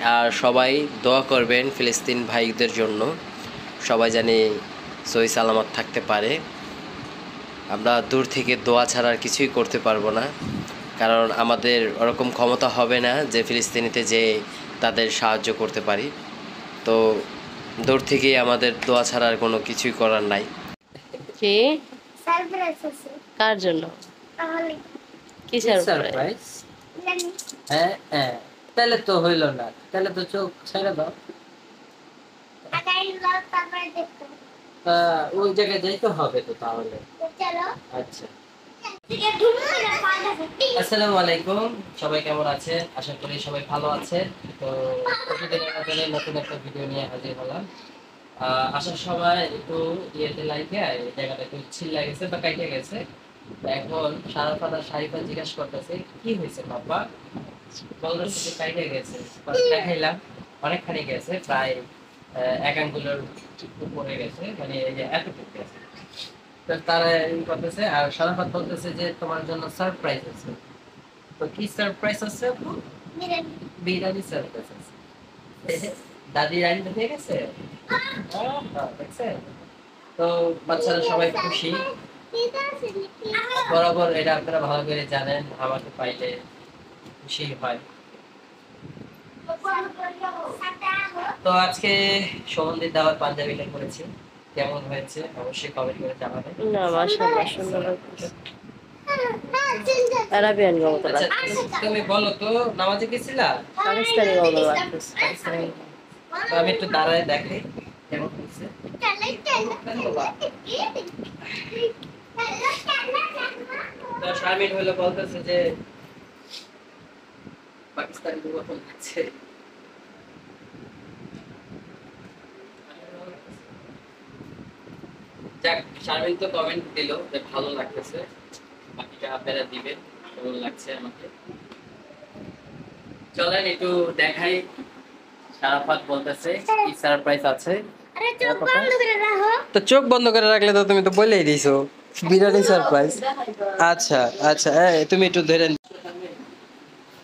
আর সবাই দোয়া করবেন ফিলিস্তিন ভাইদের জন্য, সবাই জানি সহি সালামত থাকতে পারে। আমরা দূর থেকে দোয়া ছাড়া আর কিছুই করতে পারবো না, কারণ আমাদের ওরকম ক্ষমতা হবে না যে ফিলিস্তিনিতে যে তাদের সাহায্য করতে পারি। তো দূর থেকেই আমাদের দোয়া ছাড়া আর কোনো কিছুই করার নাই। কি কার জন্য? কি সারপ্রাইজ? হ্যাঁ হ্যাঁ, তাহলে তো হইল না, তাহলে তো চোখ ছেড়ে দাও। ওই জায়গায় যাইতে হবে তো তাহলে। আচ্ছা, আসসালামু আলাইকুম, সবাই কেমন আছেন? আশা করি সবাই ভালো আছেন। তো প্রতিদিনের মতন নতুন একটা ভিডিও নিয়ে হাজির হলাম। আসার সময় একটু ইয়েতে লাগে, এই জায়গাটা একটু ছিল্লা গেছে বা কাইটে গেছে। এখন সারাফাত আর শারিফা জিজ্ঞাসা করতেছে কি হয়েছে বাবা, বলতেছে যে কাইটে গেছে। দেখাইলাম অনেকখানি গেছে, প্রায় এক আঙ্গুলের উপরে গেছে, মানে এই যে এতটুকু গেছে। তো তারা এই করতেছে, আর সারাফাত বলতেছে যে তোমার জন্য সারপ্রাইজ আছে। তো কি সারপ্রাইজ আছে আপু? বিরিয়ানি সারপ্রাইজ আছে। দাদি রান্না হয়ে গেছে, দেখছেন? তো বাচ্চারা সবাই খুশি। বরাবর এটা আপনারা ভালো করে জানেন, আমাকে পাইলে খুশি হয়। তো আজকে সুমন্দির দাওয়াত পাঞ্জাবিটা করেছি, কেমন হয়েছে অবশ্যই কমেন্ট করে জানাবেন। না মাশাআল্লাহ, সুন্দর লাগছে। আরাবিয়ান গাওয়া আচ্ছা, তুমি বলো তো নামাজে গেছিলা? পাকিস্তানি গাওয়া লাগছে। তো আমি একটু দাঁড়ায় দেখাই কেমন হয়েছে। তো শারমিন হলো বলতেছে যে পাকিস্তানি দুর্গা লাগছে। যাক, শারমিন তো কমেন্ট দিল যে ভালো লাগতেছে, বাকিটা আপনারা দিবেন কেমন লাগছে আমাকে। চলেন একটু দেখাই। সারাফাত বলতেছে কি সারপ্রাইজ আছে। তো চোখ বন্ধ করে রাখলে তো তুমি তো বলেই দিছো বিরিয়ানি সারপ্রাইজ। আচ্ছা আচ্ছা, তুমি একটু ধরে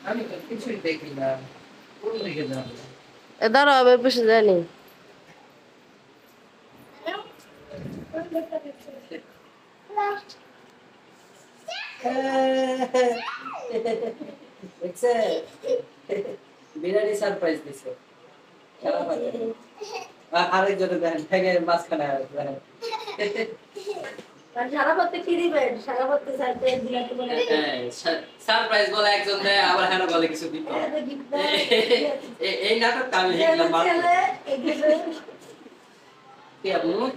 আমি তো কিছুই দেখি না, কোন দিকে যাবো? দাঁড়াও, আমি বসে জানি। বিরিয়ানি সারপ্রাইজ দিছে আরেকজনে দেখেন ঠেঙে মাঝখানে সারপ্রাইজ বলে একজন দেয়, আবার হ্যাঁ বলে কিছু দিত। এই নাটকটা আমি দেখলাম।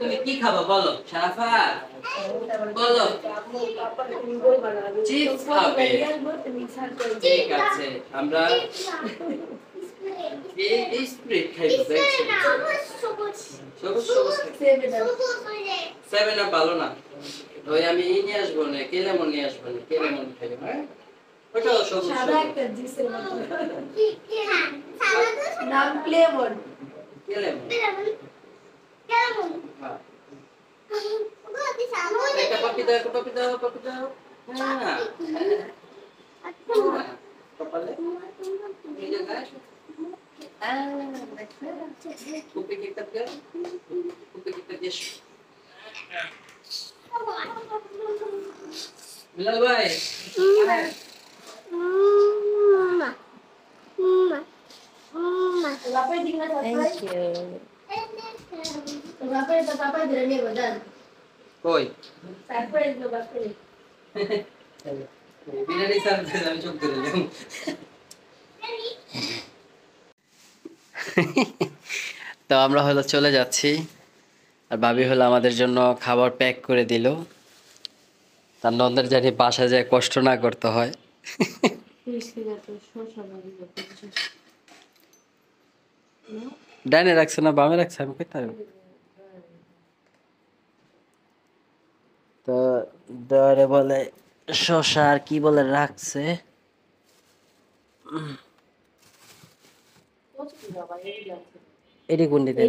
তুমি কি খাবো বলো সারাফা, বলো। চিপস খাবে, ঠিক আছে। আমরা স্প্রিট খাইবো। সেভেন আপ ভালো না, ওই আমি নিয়ে আসবো না, কেলেমন নিয়ে আসবো না, কেলেমন খাইবো। হ্যাঁ, ওটাও সবুজ নাম কেলেমন। হ্যাঁ, একটা পপি দাও, একটা পপি দাও, পপি দাও। হ্যাঁ, কপালে নিজে গাছ। কুপি কিটা দাও, কুপি কিটা দিস। বিলাল ভাই, কই বিরিয়ানি সারপ্রাইজ আমি চোখ ধরে দিলাম। তো আমরা হলো চলে যাচ্ছি, আর ভাবি হলো আমাদের জন্য খাবার প্যাক করে দিল। তার নন্দের জানি বাসা যায় কষ্ট না করতে হয়। ডাইনে রাখছে না বামে রাখছে, আমি কইতে পারবো। তো দরে বলে শশা আর কি বলে রাখছে। এডি কোন দিতে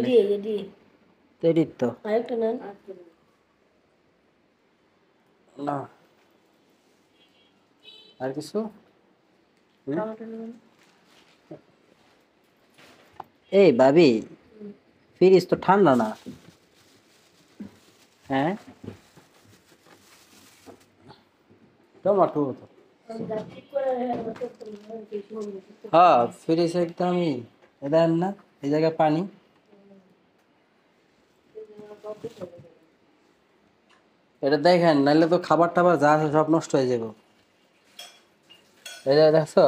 তো এডি তো আরেকটা নেন। না আর কিছু এই ভাবি, ফ্রিজ তো ঠান্ডা না। হ্যাঁ, টমাটো তো। হ্যাঁ, ফ্রিজ একদমই। এ দেখেন না, এই জায়গায় পানি। এটা দেখেন, নাহলে তো খাবার টাবার যা আছে সব নষ্ট হয়ে যাবে। এই যে দেখছো,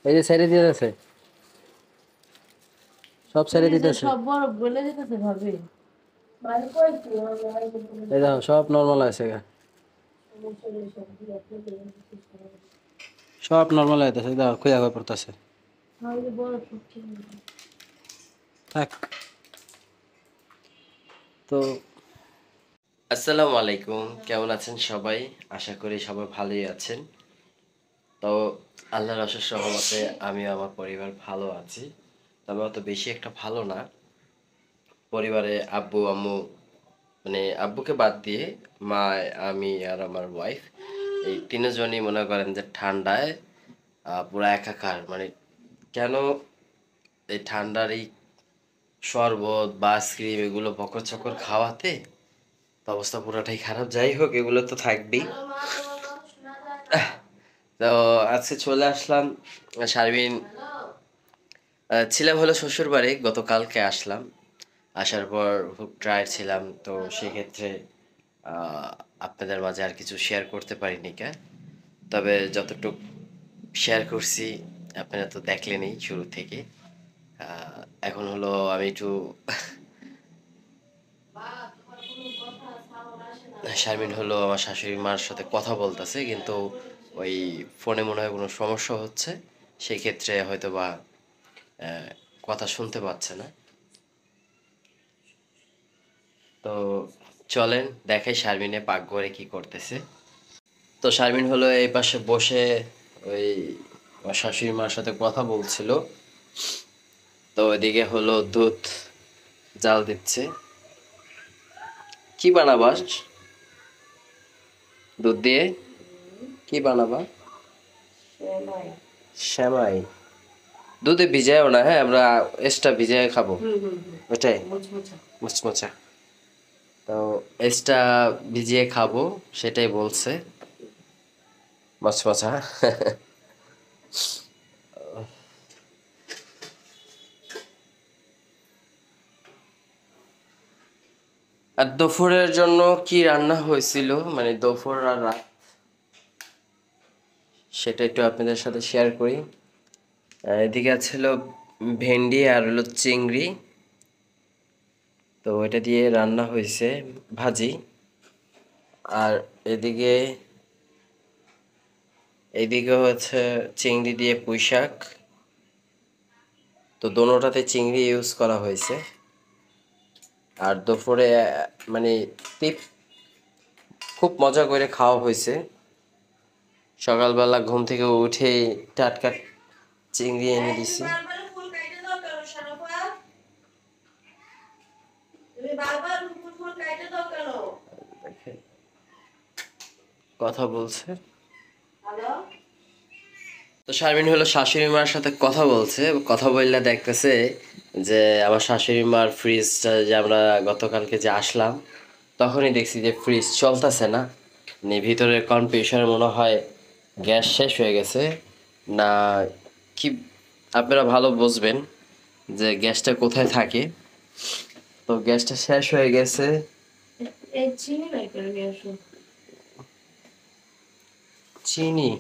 এই যে ছেড়ে দিতেছে, সব ছেড়ে দিতেছে। সব বরফ গলে যেতেছে ভাবি। এই দেখো সব নর্মাল আছে, সব নর্মাল হইতেছে। দেখো খুঁজা হয়ে পড়তেছে। থাক তো। আসসালামু আলাইকুম, কেমন আছেন সবাই? আশা করি সবাই ভালোই আছেন। তো আল্লাহর অশেষ রহমতে আমি আমার পরিবার ভালো আছি, তবে অত বেশি একটা ভালো না। পরিবারে আব্বু আম্মু, মানে আব্বুকে বাদ দিয়ে মা, আমি আর আমার ওয়াইফ, এই তিনজনই মনে করেন যে ঠান্ডায় পুরো একাকার। মানে কেন, এই ঠান্ডার এই শরবত বা আইসক্রিম এগুলো বকর খাওয়াতে তো অবস্থা পুরাটাই খারাপ। যাই হোক, এগুলো তো থাকবেই। তো আজকে চলে আসলাম শারমিন, ছিলাম হলো শ্বশুর বাড়ি, গতকালকে আসলাম। আসার পর খুব টায়ার্ড ছিলাম, তো সেক্ষেত্রে আহ, আপনাদের মাঝে আর কিছু শেয়ার করতে পারিনি কে। তবে যতটুকু শেয়ার করছি আপনারা তো দেখলেনই শুরু থেকে। এখন হলো আমি একটু শারমিন হলো আমার শাশুড়ি মার সাথে কথা বলতেছে, কিন্তু ওই ফোনে মনে হয় কোনো সমস্যা হচ্ছে, সেই ক্ষেত্রে হয়তো বা আহ, কথা শুনতে পাচ্ছে না। তো চলেন দেখাই শারমিনে পাকঘরে কি করতেছে। তো শারমিন হলো এই পাশে বসে ওই আমার শাশুড়ি মার সাথে কথা বলছিল। তো ওইদিকে হলো দুধ জাল দিচ্ছে। কি বানাবাস দুধ দিয়ে? কি বানাবা? শ্যামাই। দুধে ভিজায়ও না, হ্যাঁ আমরা এক্সট্রা ভিজায় খাবো ওটাই, মুচমুচা। তো এক্সট্রা ভিজিয়ে খাবো সেটাই বলছে, মচমচা। আর দুপুরের জন্য কি রান্না হয়েছিল, মানে দুপুর আর রাত, সেটা একটু আপনাদের সাথে শেয়ার করি। এদিকে ছিল ভেন্ডি আর হলো চিংড়ি, তো এটা দিয়ে রান্না হয়েছে ভাজি। আর এদিকে এইদিকে হচ্ছে চিংড়ি দিয়ে পুঁই শাক, তো দোনোটাতে চিংড়ি ইউজ করা হয়েছে। আর দুপুরে মানে টিপ খুব মজা করে খাওয়া হয়েছে। সকালবেলা ঘুম থেকে উঠে টাটকা চিংড়ি এনে দিছি। কথা বলছে। তো শারমিন হলো শাশুড়ি মার সাথে কথা বলছে, কথা বললে দেখতেছে যে আমার শাশুড়ি মার ফ্রিজটা, যে আমরা গতকালকে যে আসলাম তখনই দেখছি যে ফ্রিজ চলতেছে না। মানে ভিতরে কম্প্রেসারে মনে হয় গ্যাস শেষ হয়ে গেছে না কি, আপনারা ভালো বুঝবেন যে গ্যাসটা কোথায় থাকে। তো গ্যাসটা শেষ হয়ে গেছে। চিনি?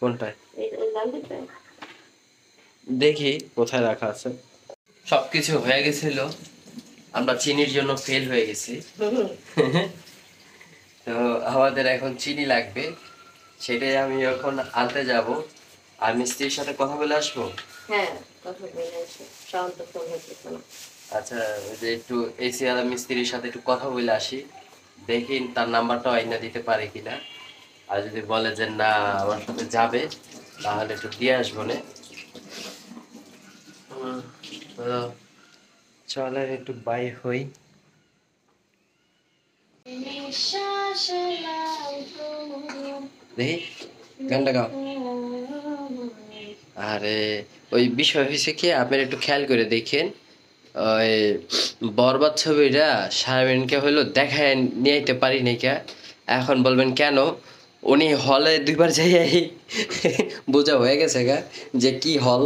কোনটায় দেখি কোথায় রাখা আছে। সবকিছু হয়ে গেছিল, আমরা চিনির জন্য ফেল হয়ে গেছি। তো আমাদের এখন চিনি লাগবে, সেটাই আমি এখন আনতে যাব। আর মিস্ত্রির সাথে কথা বলে আসবো। হ্যাঁ, কথা বলে আসো। শান্ত ফোন হচ্ছে না। আচ্ছা, ওই যে একটু এসি আলা মিস্ত্রির সাথে একটু কথা বলে আসি, দেখি তার নাম্বারটা আইনা দিতে পারে কিনা। আর যদি বলে যে না আমার সাথে যাবে, তাহলে একটু দিয়ে আসবো না। তো চলেন একটু বাই হই। দেখি গানটা গাও। আরে ওই বিষয় হয়েছে কি, আপনারা একটু খেয়াল করে দেখেন, ওই বরবাদ ছবিটা শারমিনকে হইলো দেখায় নিয়ে আইতে পারি নাই কে। এখন বলবেন কেন, উনি হলে 2বার যাই বোঝা হয়ে গেছে গা যে কি হল।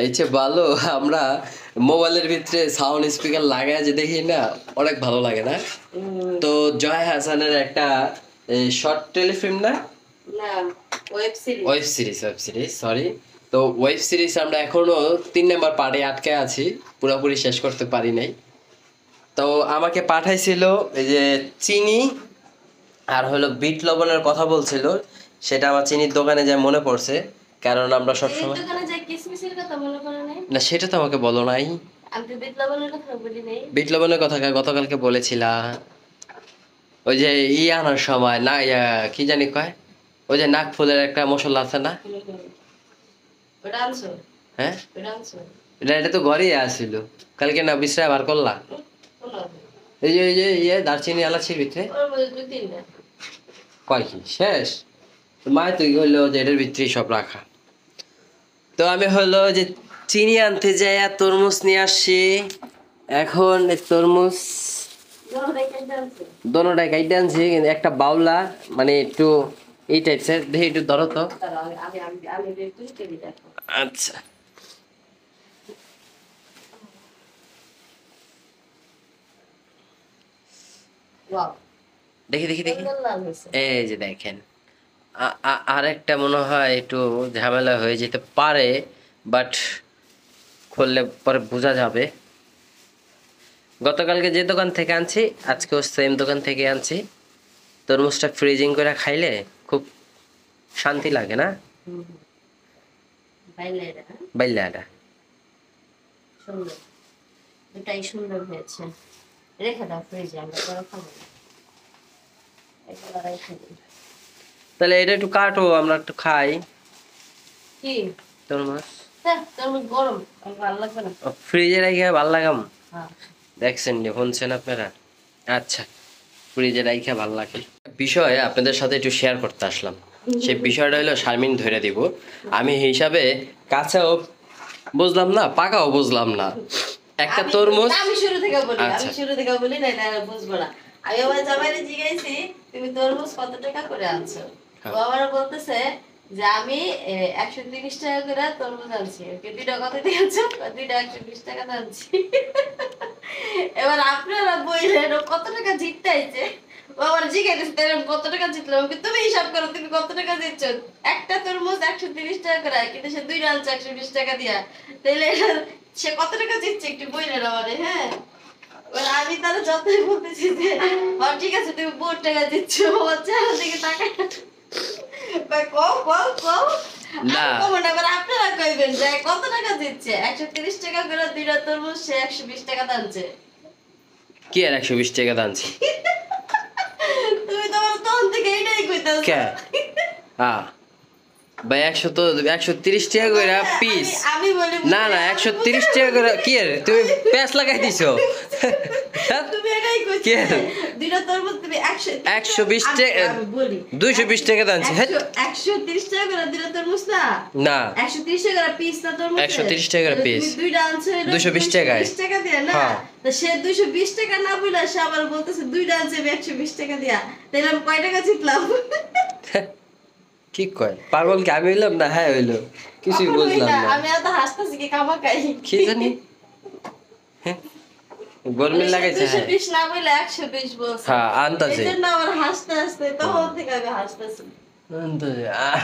এই চেয়ে ভালো আমরা মোবাইলের ভিতরে সাউন্ড স্পিকার লাগায় যে দেখি না, অনেক ভালো লাগে না? তো জয় হাসানের একটা শর্ট টেলিফিল্ম না, না web series. Web series sorry. তো ওয়েব সিরিজ আমরা এখনো 3 নাম্বার পার্টে আটকে আছি, পুরোপুরি শেষ করতে পারি নাই। তো আমাকে পাঠাইছিল এই যে চিনি আর হলো বিট লবণের কথা বলছিল, সেটা আমার চিনির দোকানে যায় মনে পড়ছে, কারণ আমরা এই সবসময় দোকানে যে কিসমিসের কথা মনে পড়ে নাই? না, সেটা তো আমাকে বলো নাই। আমি তো বিট লবণের কথা বলি নাই। বিট লবণের কথা গতকালকে বলেছিলা, ওই যে আনার সময় না, কি জানি কয়, ওই যে নাক ফুলের একটা মশলা আছে না? ওটা আনছো? হ্যাঁ, ওটা আনছো? এটা তো ঘরেই আসছিল, কালকে না বিশ্রায় বার করলা। কোনো এই যে দারচিনি এলাচির ভিতরে ওর মধ্যে 2-3টা। কয় কি শেষ? মায় তুই হইলো যে এটার ভিতরেই সব রাখা। তো আমি হলো যে চিনি আনতে যাই, তরমুজ নিয়ে আসছি। এখন এই তরমুজ দোনোটাই কেটে আনছো? দোনোটাই কাইটে আনছি, কিন্তু একটা বাউলা মানে একটু এই টাইপসের, দেখি একটু ধরো তো। দাঁড়াও, আমি তুই কেটে দেখো। আচ্ছা, ওয়াও, দেখি দেখি দেখি। সুন্দর লাল হয়েছে। এই যে দেখেন, আর একটা মনে হয় একটু ঝামেলা হয়ে যেতে পারে, বাট খুললে পরে বোঝা যাবে। গতকালকে যে দোকান থেকে আনছি আজকেও সেম দোকান থেকে আনছি। তরমুজটা ফ্রিজিং করে খাইলে খুব শান্তি লাগে না? হুম, বাইলে এটা, হ্যাঁ? বাইলা এটা সুন্দর, দুটাই সুন্দর হয়েছে। রেখে দাও ফ্রিজে, আমরা পরে খাবো না। এগুলো রেখে দিই। তাহলে এটা একটু কাটো, আমরা একটু খাই কি? তরমুজ। হ্যাঁ, তরমুজ গরম, আমার ভালো লাগবে না। ফ্রিজে রেখে ভালো লাগাম, হ্যাঁ। দেখছেন নি, শুনছেন আপনারা? আচ্ছা, ফ্রিজে রেখে ভালো লাগে। বিষয় আপনাদের সাথে একটু শেয়ার করতে আসলাম। সেই বিষয়টা হলো শারমিন ধরে দিব, আমি হিসাবে কাঁচাও বুঝলাম না, পাকাও বুঝলাম না। একটা তরমুজ, আমি শুরু থেকে বলি, আচ্ছা। আমি শুরু থেকে বলি না, এটা বুঝবো না। আমি আমার জামাইরে জিজ্ঞাসি, তুমি তরমুজ কত টাকা করে আনছো? হ্যাঁ। ও আমার বলতেছে যে আমি 130 টাকা করে তরমুজ আনছি। ওকে 2টা কত দিয়েছো? 2টা 120 টাকা আনছি। এবার আপনারা বললেন ও কত টাকা জিততেছে। ও আমার জিজ্ঞাসা কত টাকা জিতলো, ওকে তুমি হিসাব করো তুমি কত টাকা জিতছ। একটা তরমুজ 130 টাকা করে, কিন্তু সে 2টা আনছে 120 টাকা দিয়া। তাহলে সে কত টাকা জিতছে একটু বললেন আমারে। হ্যাঁ, এবার আমি তাহলে যতই বলতেছি যে ঠিক আছে তুমি 4 টাকা দিচ্ছ, চেহারা দিকে তাকায় কও কও কও না। এবার আপনারা কইবেন যে কত টাকা দিচ্ছে। 130 টাকা করে 2টা তরমুজ, সে 120 টাকা দাঁড়ছে। কি আর 120 টাকা দানছি? তুমি তো আমার তখন থেকে এটাই কইতাছো। কে ভাই 130 টাকা করে পিস? আমি বলি না না, 130 টাকা করে কি আর তুমি প্যাঁচ লাগাই দিছো? তুমি এটাই কইছো। কি আর? 2টা তরমুজ তুমি 120 টাকা, আমি বলি 220 টাকা দানছি। হ্যাঁ 130 টাকা করে 2টা তরমুজ না? না, 130 টাকা করে পিস না তরমুজ? 130 টাকা করে পিস। তুমি 2টা আনছো 220 টাকায়। 220 টাকা দিয়ে না? হ্যাঁ। তো সে 220 টাকা না বইলা সে আবার বলতেছে 2টা আনছে 120 টাকা দিয়া। তাহলে আমি কয় টাকা জিতলাম? কি কয় পাগল কি আমি হইলাম না? হ্যাঁ হইলো, কিছুই কখনোই বুঝলাম না, না। আমি এত হাসতাছি কি কামাকাই। কি জানি গরমিল লাগাইছে। হ্যাঁ 220 না বইলা 120 বলছে। হ্যাঁ আনতাছে। এজন্য আমার হাসতে হাসতে তখন থেকে আমি হাসতাছি।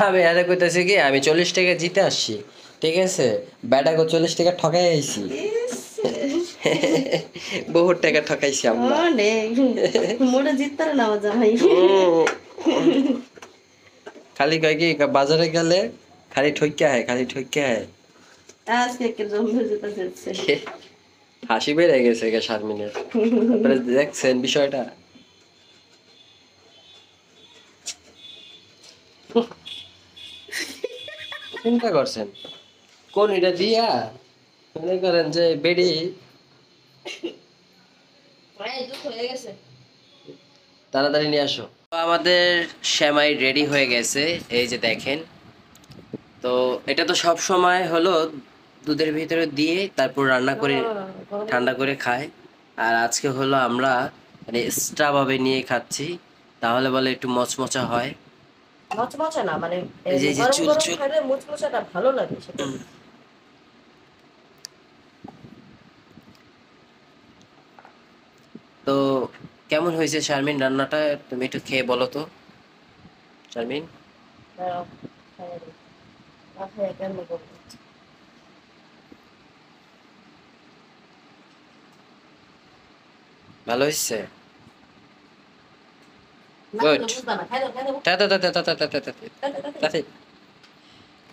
আমি আরে কইতাছি কি, আমি 40 টাকা জিতে আসছি, ঠিক আছে, বেটাকে 40 টাকা ঠকাই আইছি। ইস, বহুত টাকা ঠকাইছি আমরা। অনেক মোটা জিততে না আমার জামাই। খালি কয় কি বাজারে গেলে খালি ঠইকা হয়, খালি ঠইকা হয়। আজকে একটা জম্বর জুতা জিতছে। হাসি বেড়ে গেছে গে শারমিনের। আপনারা দেখছেন বিষয়টা? চিন্তা করছেন কোন এটা দিয়া মনে করেন যে বেডি দুঃখ হয়ে গেছে। তাড়াতাড়ি নিয়ে আসো। তো আমাদের সেমাই রেডি হয়ে গেছে, এই যে দেখেন তো এটা তো সব সময় হলো দুধের ভিতরে দিয়ে তারপর রান্না করে ঠান্ডা করে খায়। আর আজকে হলো আমরা মানে এক্সট্রা ভাবে নিয়ে খাচ্ছি, তাহলে বলে একটু মচমচা হয়। মচমচা না মানে এই যে গরম চুল গরম চুল। খাইলে মুচমচাটা ভালো লাগে সেটা। তো কেমন হয়েছে শারমিন রান্নাটা, তুমি একটু খেয়ে বলো তো শারমিন। দাঁড়াও, খাইয়ে দিই। না খাইয়ে কেমনে করবো? ভালো হয়েছে? না গুড। খেলে বুঝবা না, খাই দাও, খাই দাও।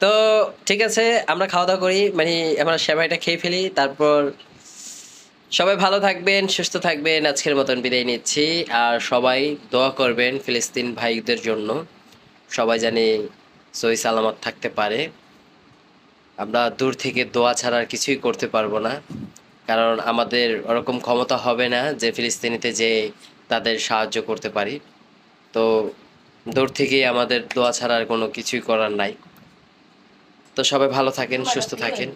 তো ঠিক আছে, আমরা খাওয়া দাওয়া করি, মানে আমরা সেমাইটা খেয়ে ফেলি, তারপর সবাই ভালো থাকবেন, সুস্থ থাকবেন, আজকের মতন বিদায় নিচ্ছি। আর সবাই দোয়া করবেন ফিলিস্তিন ভাইদের জন্য, সবাই জানি সহি সালামত থাকতে পারে। আমরা দূর থেকে দোয়া ছাড়া আর কিছুই করতে পারবো না, কারণ আমাদের ওরকম ক্ষমতা হবে না যে ফিলিস্তিনিতে যে তাদের সাহায্য করতে পারি। তো দূর থেকেই আমাদের দোয়া ছাড়া আর কোনো কিছুই করার নাই। তো সবাই ভালো থাকেন, সুস্থ থাকেন।